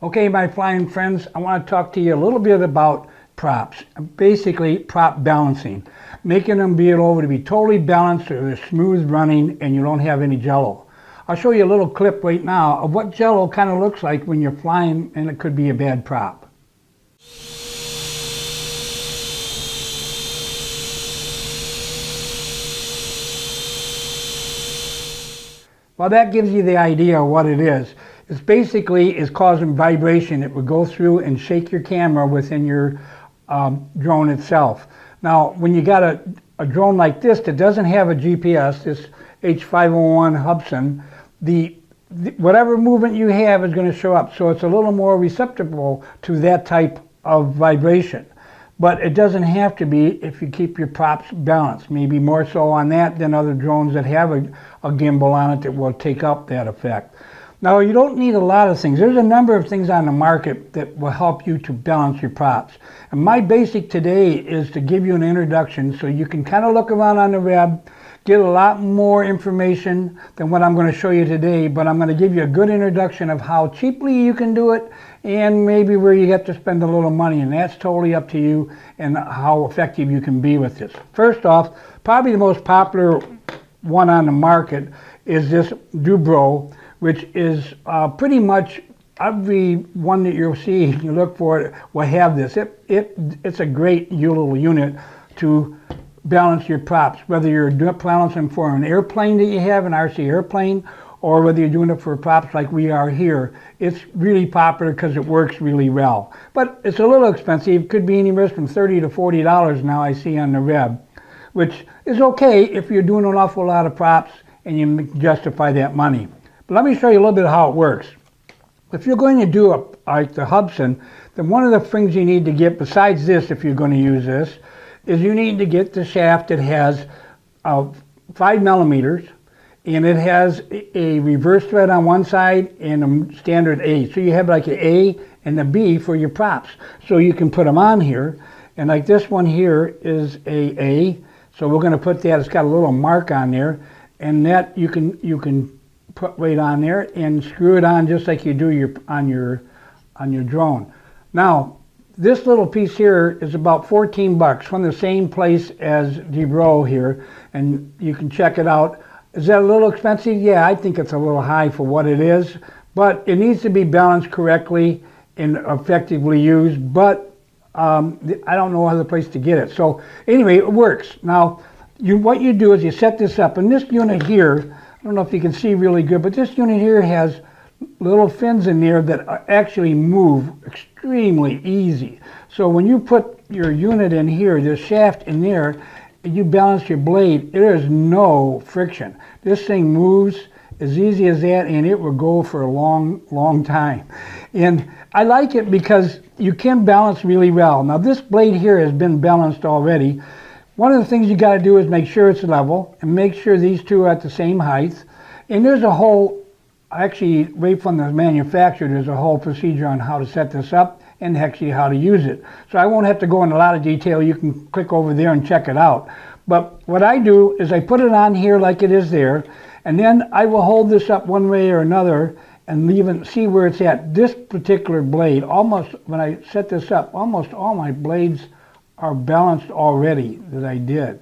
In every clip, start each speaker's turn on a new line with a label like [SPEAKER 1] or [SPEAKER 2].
[SPEAKER 1] Okay, my flying friends, I want to talk to you a little bit about props. Basically, prop balancing. Making them be able to be totally balanced so they're smooth running and you don't have any jello. I'll show you a little clip right now of what jello kind of looks like when you're flying and it could be a bad prop. Well, that gives you the idea of what it is. It's basically is causing vibration. It would go through and shake your camera within your drone itself. Now, when you got a drone like this that doesn't have a GPS, this H501 Hubsan, whatever movement you have is going to show up. So it's a little more receptible to that type of vibration. But it doesn't have to be if you keep your props balanced. Maybe more so on that than other drones that have a gimbal on it that will take up that effect. Now, you don't need a lot of things. There's a number of things on the market that will help you to balance your props. And my basic today is to give you an introduction so you can kind of look around on the web, get a lot more information than what I'm going to show you today, but I'm going to give you a good introduction of how cheaply you can do it and maybe where you have to spend a little money, and that's totally up to you and how effective you can be with this. First off, probably the most popular one on the market is this Dubro, which is pretty much every one that you'll see, you look for it, will have this. It's a great little unit to balance your props, whether you're balancing for an airplane that you have, an RC airplane, or whether you're doing it for props like we are here. It's really popular because it works really well. But it's a little expensive. It could be anywhere from $30 to $40 now I see on the web, which is okay if you're doing an awful lot of props and you justify that money. But let me show you a little bit how it works. If you're going to do like the Hubsan, then one of the things you need to get, besides this if you're going to use this, is you need to get the shaft that has 5 millimeters, and it has a reverse thread on one side and a standard A. So you have like an A and a B for your props. So you can put them on here, and like this one here is a. So we're going to put that. It's got a little mark on there, and that you can put right on there and screw it on just like you do on your drone. Now, this little piece here is about 14 bucks from the same place as Dubro here, and you can check it out. Is that a little expensive? Yeah, I think it's a little high for what it is, but it needs to be balanced correctly and effectively used, but I don't know other place to get it. So anyway, it works. Now, what you do is you set this up, and this unit here, I don't know if you can see really good, but this unit here has little fins in there that actually move extremely easy. So when you put your unit in here, this shaft in there, and you balance your blade, there is no friction. This thing moves as easy as that, and it will go for a long time. And I like it because you can balance really well. Now this blade here has been balanced already. One of the things you got to do is make sure it's level and make sure these two are at the same height. And there's a whole, actually right from the manufacturer, there's a whole procedure on how to set this up and actually how to use it. So I won't have to go into a lot of detail. You can click over there and check it out. But what I do is I put it on here like it is there, and then I will hold this up one way or another and leave it, see where it's at. This particular blade, almost, when I set this up, almost all my blades are balanced already that I did.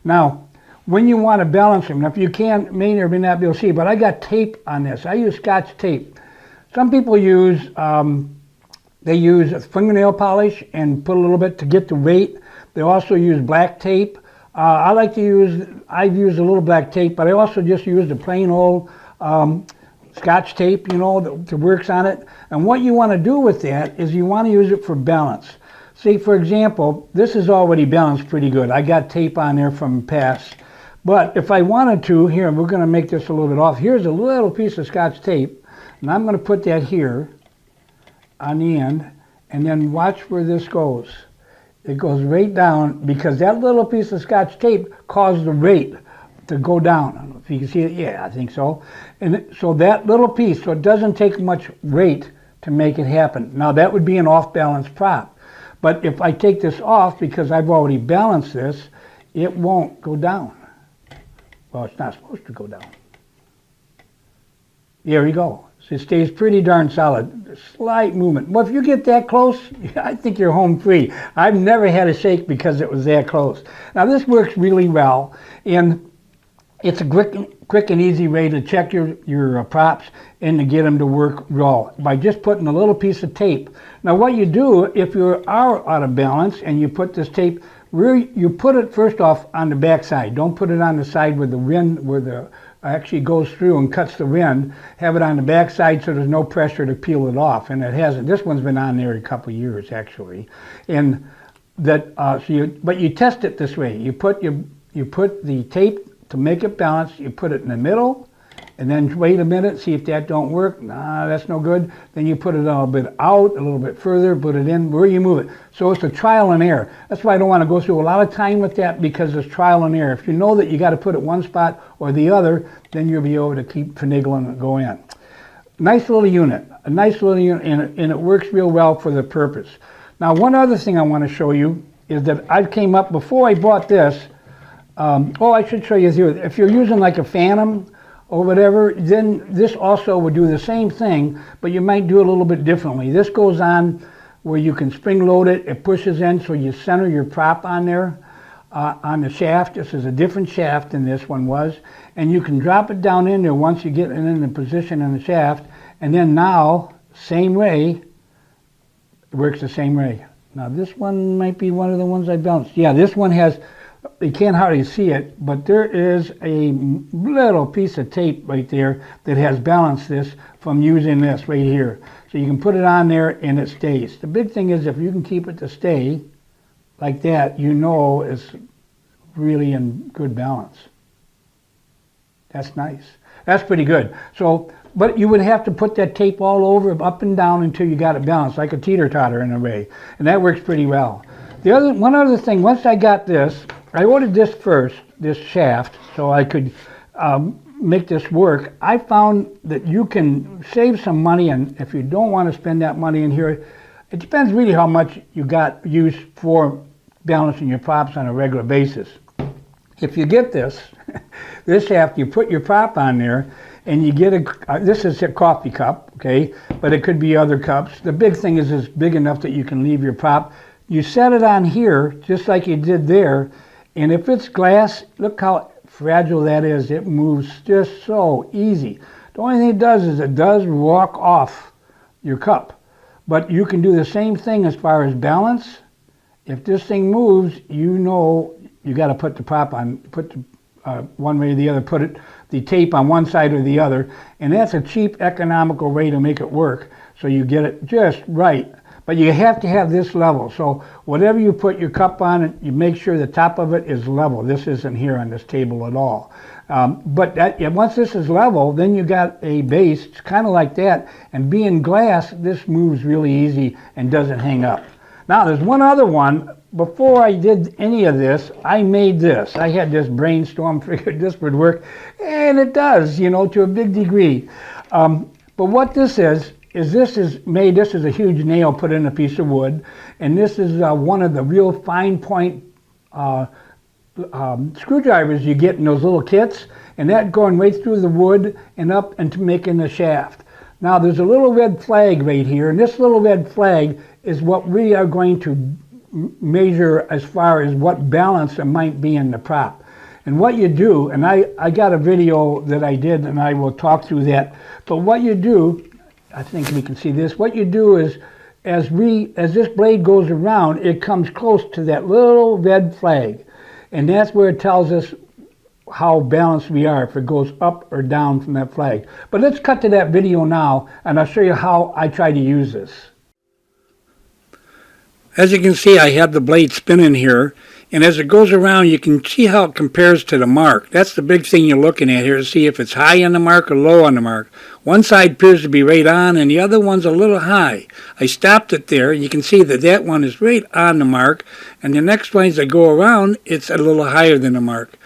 [SPEAKER 1] Now, when you want to balance them, if you can, may or may not be able to see, but I got tape on this. I use Scotch tape. Some people use, they use fingernail polish and put a little bit to get the weight. They also use black tape. I've used a little black tape, but I also just use the plain old Scotch tape, you know, that works on it. And what you want to do with that is you want to use it for balance. See, for example, this is already balanced pretty good. I got tape on there from past. But if I wanted to, here, we're going to make this a little bit off. Here's a little piece of Scotch tape, and I'm going to put that here on the end, and then watch where this goes. It goes right down because that little piece of Scotch tape caused the rate to go down. I don't know if you can see it. Yeah, I think so. And so that little piece, so it doesn't take much weight to make it happen. Now that would be an off-balance prop. But if I take this off, because I've already balanced this, it won't go down. Well, it's not supposed to go down. There we go. So it stays pretty darn solid. Slight movement. Well, if you get that close, I think you're home free. I've never had a shake because it was that close. Now this works really well, and it's a quick and easy way to check your props and to get them to work well by just putting a little piece of tape. Now what you do if you are out of balance and you put this tape, you put it first off on the back side. Don't put it on the side where the wind, where the actually goes through and cuts the wind. Have it on the back side so there's no pressure to peel it off. And it hasn't. This one's been on there a couple of years actually. And that but you test it this way. You put the tape to make it balance. You put it in the middle, and then wait a minute, see if that don't work. Nah, that's no good. Then you put it a little bit out, a little bit further, put it in, where you move it. So it's a trial and error. That's why I don't want to go through a lot of time with that, because it's trial and error. If you know that you got to put it one spot or the other, then you'll be able to keep finagling and go in. Nice little unit, and it works real well for the purpose. Now, one other thing I want to show you is that I came up, before I bought this, I should show you here. If you're using like a Phantom or whatever, then this also would do the same thing, but you might do it a little bit differently. This goes on where you can spring load it. It pushes in, so you center your prop on there, on the shaft. This is a different shaft than this one was. And you can drop it down in there once you get it in the position in the shaft. And then now, same way, it works the same way. Now this one might be one of the ones I balanced. Yeah, this one has, you can't hardly see it, but there is a little piece of tape right there that has balanced this from using this right here. So you can put it on there and it stays. The big thing is if you can keep it to stay like that, you know it's really in good balance. That's nice. That's pretty good. So, but you would have to put that tape all over, up and down, until you got it balanced, like a teeter-totter in a way. And that works pretty well. One other thing, once I got this, I ordered this first, this shaft, so I could make this work. I found that you can save some money, and if you don't want to spend that money in here, it depends really how much you got used for balancing your props on a regular basis. If you get this, this shaft, you put your prop on there, and you get this is a coffee cup, okay, but it could be other cups. The big thing is it's big enough that you can leave your prop. You set it on here, just like you did there, and if it's glass, look how fragile that is. It moves just so easy. The only thing it does is it does walk off your cup. But you can do the same thing as far as balance. If this thing moves, you know you got to put the prop on, one way or the other, the tape on one side or the other, and that's a cheap, economical way to make it work, so you get it just right. But you have to have this level, so whatever you put your cup on, you make sure the top of it is level. This isn't here on this table at all. But once this is level, then you got a base, it's kind of like that, and being glass, this moves really easy and doesn't hang up. Now there's one other one. Before I did any of this, I made this. I had this brainstorm, figured this would work, and it does, to a big degree. But what this is this is a huge nail put in a piece of wood, and this is one of the real fine point screwdrivers you get in those little kits, and that going right through the wood and up into making the shaft. Now there's a little red flag right here, and this little red flag is what we are going to measure as far as what balance there might be in the prop. And what you do, and I got a video that I did, and I will talk through that, but what you do, I think we can see this, what you do is as this blade goes around, it comes close to that little red flag, and that's where it tells us how balanced we are, if it goes up or down from that flag. But let's cut to that video now, and I'll show you how I try to use this. As you can see, I have the blade spinning here, and as it goes around, you can see how it compares to the mark. That's the big thing you're looking at here, to see if it's high on the mark or low on the mark. One side appears to be right on, and the other one's a little high. I stopped it there, and you can see that that one is right on the mark, and the next one, as I go around, it's a little higher than the mark.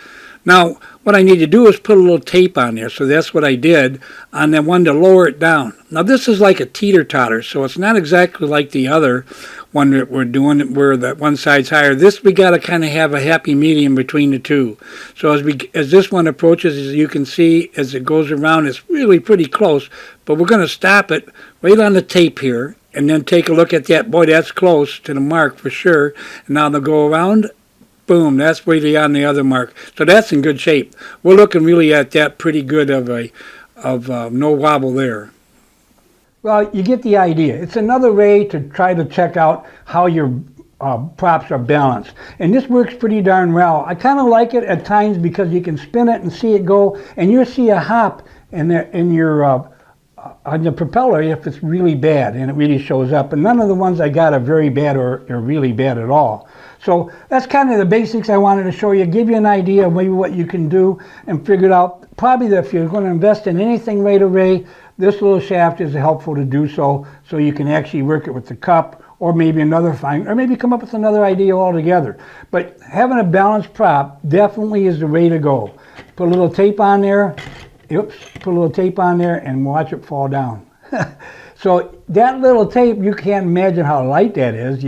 [SPEAKER 1] Now, what I need to do is put a little tape on there, so that's what I did on that one to lower it down. Now, this is like a teeter-totter, so it's not exactly like the other one that we're doing where that one side's higher. This, we got to kind of have a happy medium between the two. So as this one approaches, as you can see, as it goes around, it's really pretty close, but we're going to stop it right on the tape here, and then take a look at that. Boy, that's close to the mark for sure. And now they'll go around. Boom, that's really on the other mark. So that's in good shape. We're looking really at that pretty good of no wobble there. Well, you get the idea. It's another way to try to check out how your props are balanced. And this works pretty darn well. I kind of like it at times because you can spin it and see it go, and you'll see a hop in your on the propeller if it's really bad and it really shows up. And none of the ones I got are very bad or really bad at all. So that's kind of the basics I wanted to show you, give you an idea of maybe what you can do, and figure it out. Probably that if you're going to invest in anything right away, this little shaft is helpful to do so you can actually work it with the cup, or maybe another find, or maybe come up with another idea altogether. But having a balanced prop definitely is the way to go. Put a little tape on there, oops, put a little tape on there and watch it fall down. So that little tape, you can't imagine how light that is,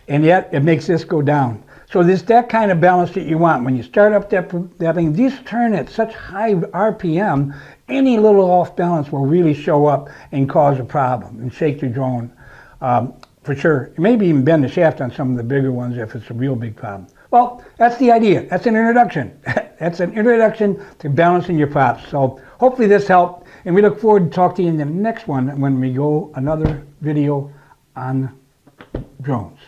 [SPEAKER 1] and yet it makes this go down. So there's that kind of balance that you want. When you start up that thing, these turn at such high RPM, any little off balance will really show up and cause a problem and shake your drone for sure. Maybe even bend the shaft on some of the bigger ones if it's a real big problem. Well, that's the idea. That's an introduction. That's an introduction to balancing your props. So hopefully this helped, and we look forward to talking to you in the next one when we go another video on drones.